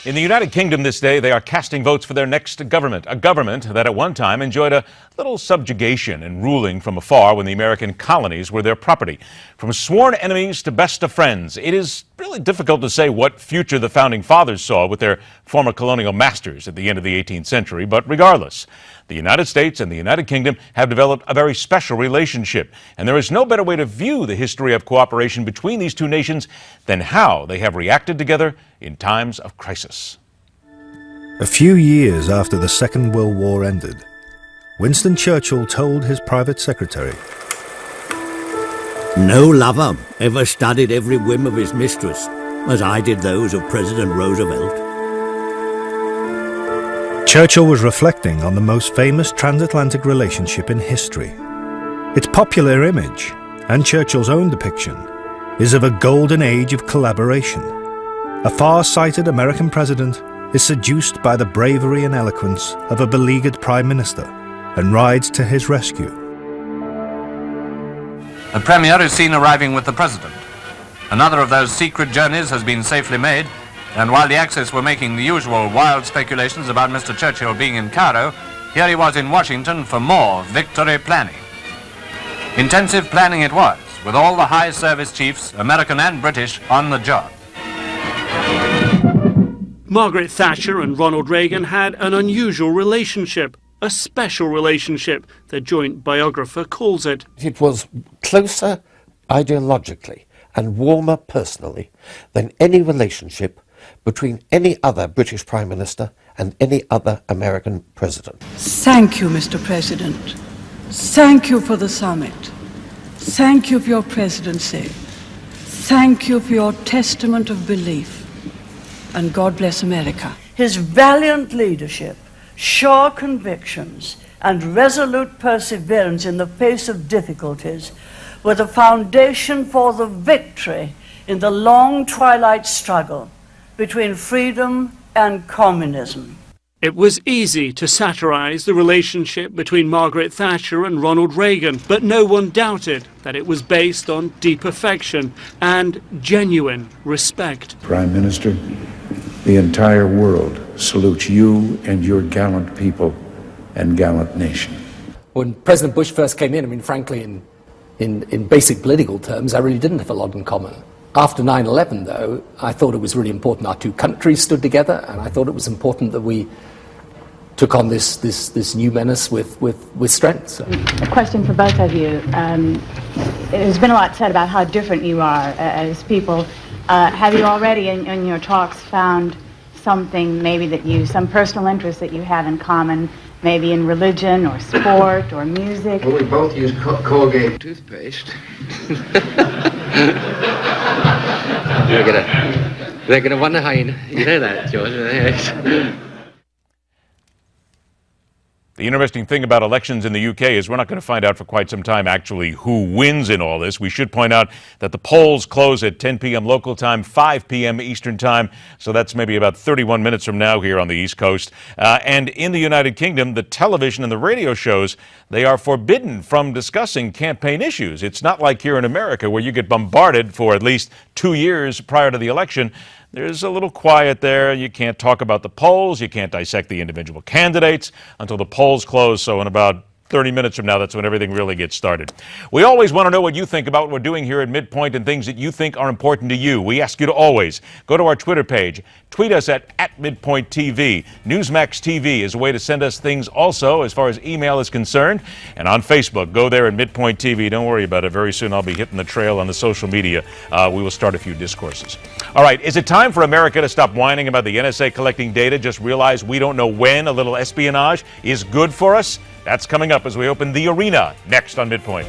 In the United Kingdom this day, they are casting votes for their next government, a government that at one time enjoyed a little subjugation and ruling from afar when the American colonies were their property. From sworn enemies to best of friends, it is really difficult to say what future the Founding Fathers saw with their former colonial masters at the end of the 18th century, but regardless, the United States and the United Kingdom have developed a very special relationship, and there is no better way to view the history of cooperation between these two nations than how they have reacted together in times of crisis. A few years after the Second World War ended, Winston Churchill told his private secretary, "No lover ever studied every whim of his mistress as I did those of President Roosevelt." Churchill was reflecting on the most famous transatlantic relationship in history. Its popular image, and Churchill's own depiction, is of a golden age of collaboration. A far-sighted American president is seduced by the bravery and eloquence of a beleaguered prime minister and rides to his rescue. The Premier is seen arriving with the President. Another of those secret journeys has been safely made, and while the Axis were making the usual wild speculations about Mr. Churchill being in Cairo, here he was in Washington for more victory planning. Intensive planning it was, with all the high service chiefs, American and British, on the job. Margaret Thatcher and Ronald Reagan had an unusual relationship, a special relationship, their joint biographer calls it. It was closer ideologically and warmer personally than any relationship between any other British Prime Minister and any other American president. Thank you, Mr. President. Thank you for the summit. Thank you for your presidency. Thank you for your testament of belief. And God bless America. His valiant leadership, sure convictions, and resolute perseverance in the face of difficulties were the foundation for the victory in the long twilight struggle between freedom and communism. It was easy to satirize the relationship between Margaret Thatcher and Ronald Reagan, but no one doubted that it was based on deep affection and genuine respect. Prime Minister, the entire world salutes you and your gallant people and gallant nation. When President Bush first came in, I mean, frankly, in basic political terms, I really didn't have a lot in common. After 9/11, though, I thought it was really important our two countries stood together, and I thought it was important that we took on this new menace with strength. So. A question for both of you. There's been a lot said about how different you are as people. Have you already in your talks found something maybe some personal interest that you have in common, maybe in religion or sport or music? Well, we both use Colgate toothpaste. They're gonna wonder how you know that, George. The interesting thing about elections in the UK is we're not going to find out for quite some time actually who wins in all this. We should point out that the polls close at 10 p.m. local time, 5 p.m. Eastern time, so that's maybe about 31 minutes from now here on the East Coast. And in the United Kingdom, the television and the radio shows, they are forbidden from discussing campaign issues. It's not like here in America where you get bombarded for at least 2 years prior to the election. There's a little quiet there. You can't talk about the polls. You can't dissect the individual candidates until the polls close. So in about 30 minutes from now, that's when everything really gets started. We always want to know what you think about what we're doing here at MidPoint and things that you think are important to you. We ask you to always go to our Twitter page. Tweet us at MidPoint TV. Newsmax TV is a way to send us things also as far as email is concerned. And on Facebook, go there at MidPoint TV. Don't worry about it. Very soon I'll be hitting the trail on the social media. We will start a few discourses. All right, is it time for America to stop whining about the NSA collecting data? Just realize we don't know when a little espionage is good for us? That's coming up as we open the arena next on MidPoint.